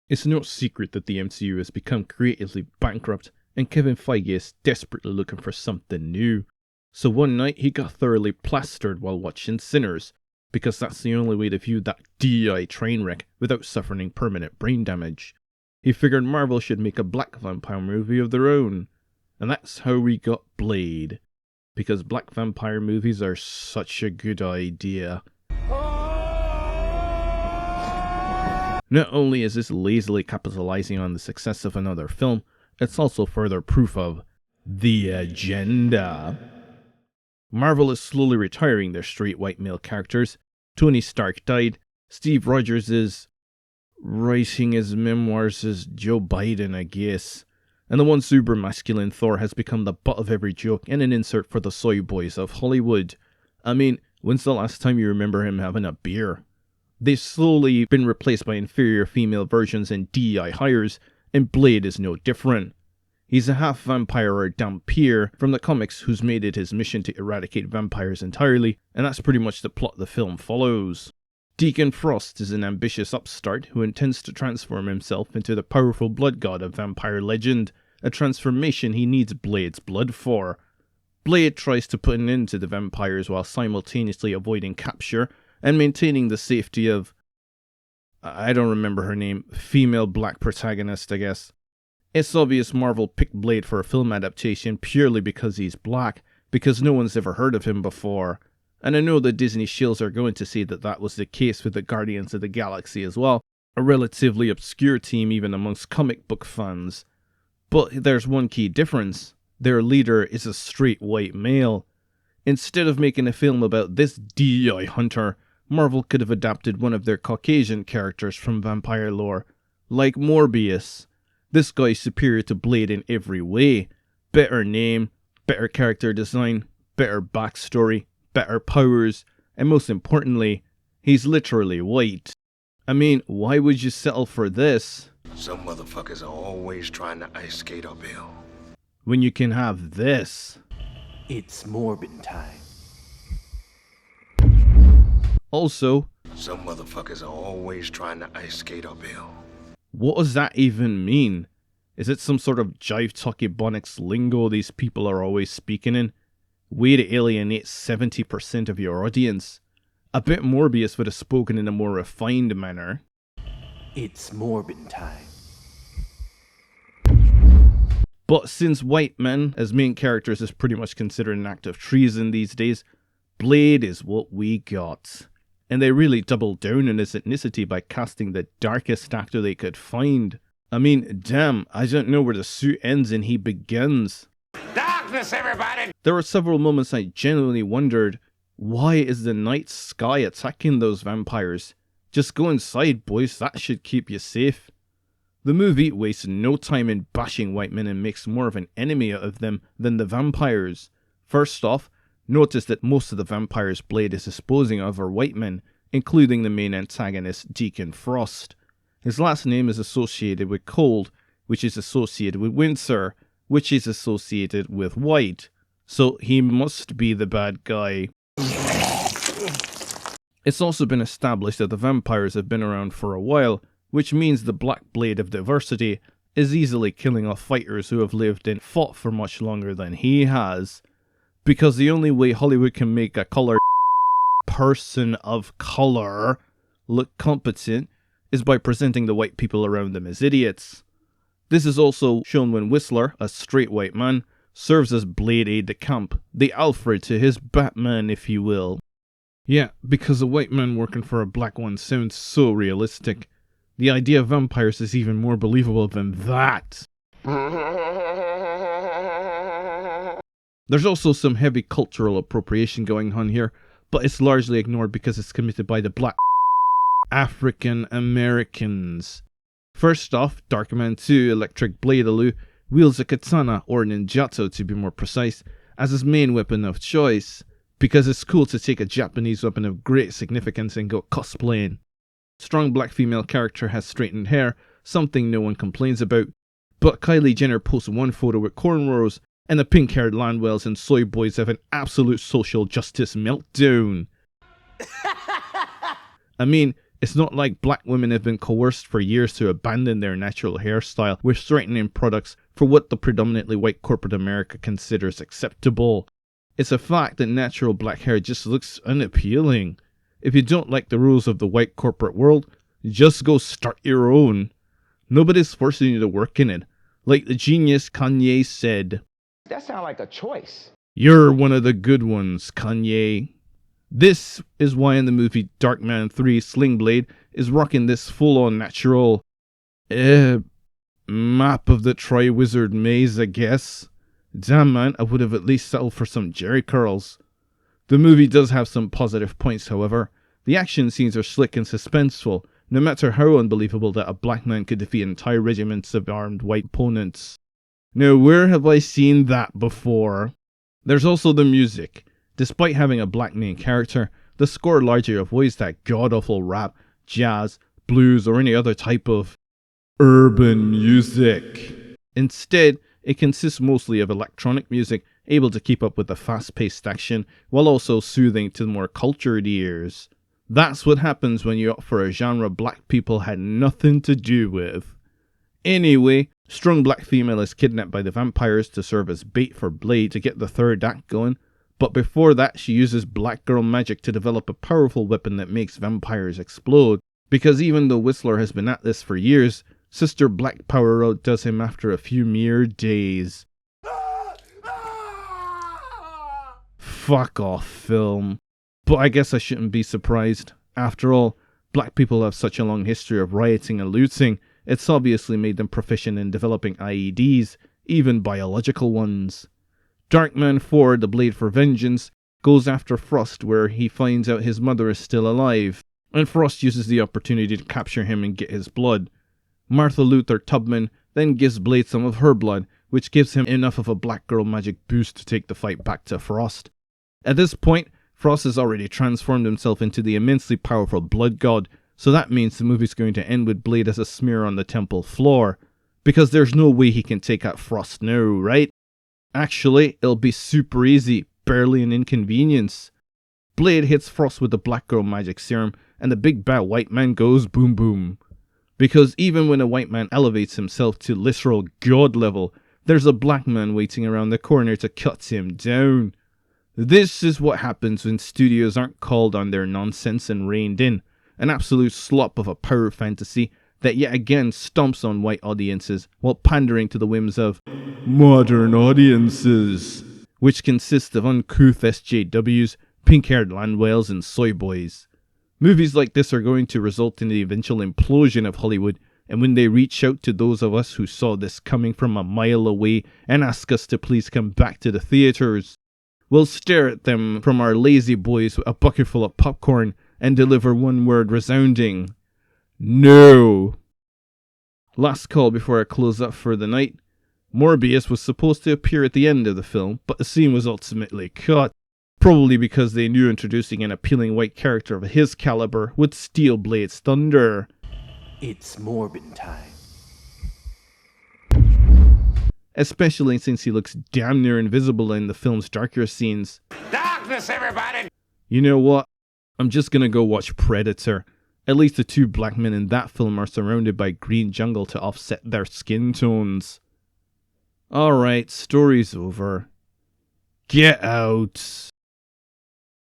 It's no secret that the MCU has become creatively bankrupt, and Kevin Feige is desperately looking for something new. So one night he got thoroughly plastered while watching Sinners, because that's the only way to view that DI train wreck without suffering permanent brain damage. He figured Marvel should make a black vampire movie of their own. And that's how we got Blade. Because black vampire movies are such a good idea. Not only is this lazily capitalizing on the success of another film, it's also further proof of the agenda. Marvel is slowly retiring their straight white male characters. Tony Stark died. Steve Rogers is writing his memoirs as Joe Biden, I guess. And the once uber masculine Thor has become the butt of every joke and an insert for the soy boys of Hollywood. I mean, when's the last time you remember him having a beer? They've slowly been replaced by inferior female versions and DEI hires, and Blade is no different. He's a half vampire or dhampir from the comics who's made it his mission to eradicate vampires entirely, and that's pretty much the plot the film follows. Deacon Frost is an ambitious upstart who intends to transform himself into the powerful blood god of vampire legend, a transformation he needs Blade's blood for. Blade tries to put an end to the vampires while simultaneously avoiding capture and maintaining the safety of, I don't remember her name, female black protagonist, I guess. It's obvious Marvel picked Blade for a film adaptation purely because he's black, because no one's ever heard of him before. And I know the Disney shills are going to say that that was the case with the Guardians of the Galaxy as well, a relatively obscure team even amongst comic book fans. But there's one key difference. Their leader is a straight white male. Instead of making a film about this DEI hunter, Marvel could have adapted one of their Caucasian characters from vampire lore, like Morbius. This guy's superior to Blade in every way. Better name, better character design, better backstory, better powers, and most importantly, he's literally white. I mean, why would you settle for this? Some motherfuckers are always trying to ice skate uphill. When you can have this. It's Morbin time. Also, some motherfuckers are always trying to ice skate uphill. What does that even mean? Is it some sort of jive talkie bonics lingo these people are always speaking in? Way to alienate 70% of your audience. I bet Morbius would have spoken in a more refined manner. It's Morbin time. But since white men as main characters is pretty much considered an act of treason these days, Blade is what we got. And they really doubled down on his ethnicity by casting the darkest actor they could find. I mean, damn, I don't know where the suit ends and he begins. Darkness, everybody! There were several moments I genuinely wondered, why is the night sky attacking those vampires? Just go inside, boys, that should keep you safe. The movie wastes no time in bashing white men and makes more of an enemy out of them than the vampires. First off, notice that most of the vampires Blade is disposing of are white men, including the main antagonist, Deacon Frost. His last name is associated with cold, which is associated with winter, which is associated with white. So he must be the bad guy. It's also been established that the vampires have been around for a while, which means the Black Blade of diversity is easily killing off fighters who have lived and fought for much longer than he has. Because the only way Hollywood can make a colored person of color look competent is by presenting the white people around them as idiots. This is also shown when Whistler, a straight white man, serves as Blade aide-de-camp, the Alfred to his Batman, if you will. Yeah, because a white man working for a black one sounds so realistic. The idea of vampires is even more believable than that. There's also some heavy cultural appropriation going on here, but it's largely ignored because it's committed by the black African Americans. First off, Darkman 2 Electric Bladaloo wields a katana, or ninjutsu to be more precise, as his main weapon of choice, because it's cool to take a Japanese weapon of great significance and go cosplaying. Strong black female character has straightened hair, something no one complains about, but Kylie Jenner posts one photo with cornrows, and the pink-haired Landwells and soy boys have an absolute social justice meltdown. I mean, It's not like black women have been coerced for years to abandon their natural hairstyle with straightening products for what the predominantly white corporate America considers acceptable. It's a fact that natural black hair just looks unappealing. If you don't like the rules of the white corporate world, just go start your own. Nobody's forcing you to work in it. Like the genius Kanye said, That sounds like a choice. "You're one of the good ones, Kanye." This is why in the movie Darkman 3, Sling Blade is rocking this full-on natural map of the Tri-Wizard Maze, I guess. Damn man, I would have at least settled for some jerry curls. The movie does have some positive points, however. The action scenes are slick and suspenseful, no matter how unbelievable that a black man could defeat entire regiments of armed white opponents. Now, where have I seen that before? There's also the music. Despite having a black main character, the score largely avoids that god-awful rap, jazz, blues, or any other type of urban music. Instead, it consists mostly of electronic music, able to keep up with the fast-paced action, while also soothing to more cultured ears. That's what happens when you opt for a genre black people had nothing to do with. Anyway, strong black female is kidnapped by the vampires to serve as bait for Blade to get the third act going, but before that she uses black girl magic to develop a powerful weapon that makes vampires explode, because even though Whistler has been at this for years, Sister Black Power outdoes him after a few mere days. Fuck off, film. But I guess I shouldn't be surprised. After all, black people have such a long history of rioting and looting, it's obviously made them proficient in developing IEDs, even biological ones. Darkman 4, The Blade for Vengeance, goes after Frost where he finds out his mother is still alive, and Frost uses the opportunity to capture him and get his blood. Martha Luther Tubman then gives Blade some of her blood, which gives him enough of a black girl magic boost to take the fight back to Frost. At this point, Frost has already transformed himself into the immensely powerful blood god, so that means the movie's going to end with Blade as a smear on the temple floor, because there's no way he can take out Frost now, right? Actually, it'll be super easy, barely an inconvenience. Blade hits Frost with the black girl magic serum, and the big bad white man goes boom boom. Because even when a white man elevates himself to literal god level, there's a black man waiting around the corner to cut him down. This is what happens when studios aren't called on their nonsense and reined in, an absolute slop of a power fantasy that yet again stomps on white audiences while pandering to the whims of modern audiences, which consist of uncouth SJWs, pink-haired land whales, and soy boys. Movies like this are going to result in the eventual implosion of Hollywood, and when they reach out to those of us who saw this coming from a mile away and ask us to please come back to the theaters, we'll stare at them from our lazy boys with a bucket full of popcorn and deliver one word resounding: no. Last call before I close up for the night. Morbius was supposed to appear at the end of the film, but the scene was ultimately cut, probably because they knew introducing an appealing white character of his caliber would steal Blade's thunder. It's Morbin time. Especially since he looks damn near invisible in the film's darker scenes. Darkness, everybody! You know what? I'm just gonna go watch Predator. At least the two black men in that film are surrounded by green jungle to offset their skin tones. Alright, story's over. Get out.